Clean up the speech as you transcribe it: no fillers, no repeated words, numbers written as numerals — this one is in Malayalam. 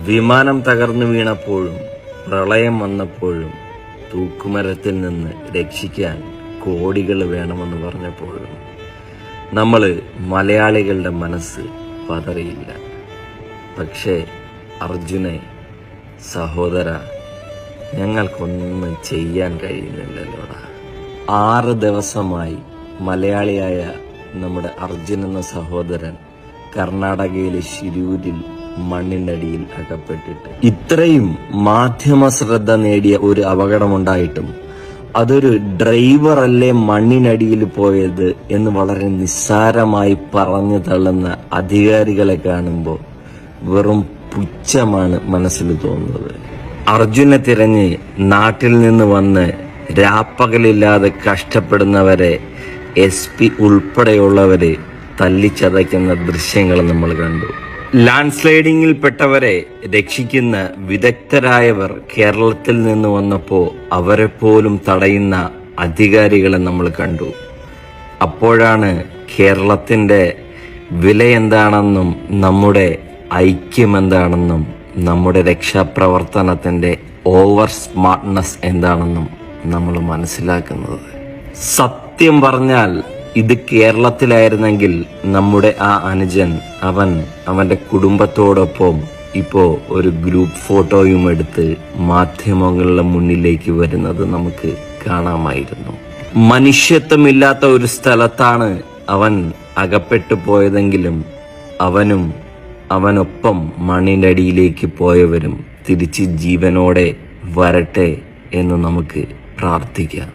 വിമാനം തകർന്നു വീണപ്പോഴും പ്രളയം വന്നപ്പോഴും തൂക്കുമരത്തിൽ നിന്ന് രക്ഷിക്കാൻ കോടികൾ വേണമെന്ന് പറഞ്ഞപ്പോഴും നമ്മൾ മലയാളികളുടെ മനസ്സ് പതറിയില്ല. പക്ഷേ അർജുനെ, സഹോദര, ഞങ്ങൾക്കൊന്നും ചെയ്യാൻ കഴിയുന്നില്ലല്ലോടാ. 6 ദിവസമായി മലയാളിയായ നമ്മുടെ അർജുൻ എന്ന സഹോദരൻ കർണാടകയിലെ ശിരൂരിൽ മണ്ണിനടിയിൽ അകപ്പെട്ടിട്ട് ഇത്രയും മാധ്യമ ശ്രദ്ധ നേടിയ ഒരു അപകടമുണ്ടായിട്ടും അതൊരു ഡ്രൈവറല്ലേ മണ്ണിനടിയിൽ പോയത് എന്ന് വളരെ നിസ്സാരമായി പറഞ്ഞു തള്ളുന്ന അധികാരികളെ കാണുമ്പോൾ വെറും പുച്ഛമാണ് മനസ്സിൽ തോന്നുന്നത്. അർജുനെ തിരഞ്ഞ് നാട്ടിൽ നിന്ന് വന്ന് രാപ്പകലില്ലാതെ കഷ്ടപ്പെടുന്നവരെ SP ഉൾപ്പെടെയുള്ളവരെ തല്ലിച്ചതയ്ക്കുന്ന ദൃശ്യങ്ങൾ നമ്മൾ കണ്ടു. ലാൻഡ് സ്ലൈഡിങ്ങിൽ പെട്ടവരെ രക്ഷിക്കുന്ന വിദഗ്ധരായവർ കേരളത്തിൽ നിന്ന് വന്നപ്പോൾ അവരെ പോലും തടയുന്ന അധികാരികളെ നമ്മൾ കണ്ടു. അപ്പോഴാണ് കേരളത്തിന്റെ വില എന്താണെന്നും നമ്മുടെ ഐക്യം എന്താണെന്നും നമ്മുടെ രക്ഷാപ്രവർത്തനത്തിന്റെ ഓവർ സ്മാർട്ട്നെസ് എന്താണെന്നും നമ്മൾ മനസ്സിലാക്കുന്നത്. സത്യം പറഞ്ഞാൽ ഇത് കേരളത്തിലായിരുന്നെങ്കിൽ നമ്മുടെ ആ അനുജൻ അവന്റെ കുടുംബത്തോടൊപ്പം ഇപ്പോ ഒരു ഗ്രൂപ്പ് ഫോട്ടോയും എടുത്ത് മാധ്യമങ്ങളുടെ മുന്നിലേക്ക് വരുന്നത് നമുക്ക് കാണാമായിരുന്നു. മനുഷ്യത്വമില്ലാത്ത ഒരു സ്ഥലത്താണ് അവൻ അകപ്പെട്ടു പോയതെങ്കിലും അവനൊപ്പം മണ്ണിന്റെ അടിയിലേക്ക് പോയവരും തിരിച്ച് ജീവനോടെ വരട്ടെ എന്ന് നമുക്ക് പ്രാർത്ഥിക്കാം.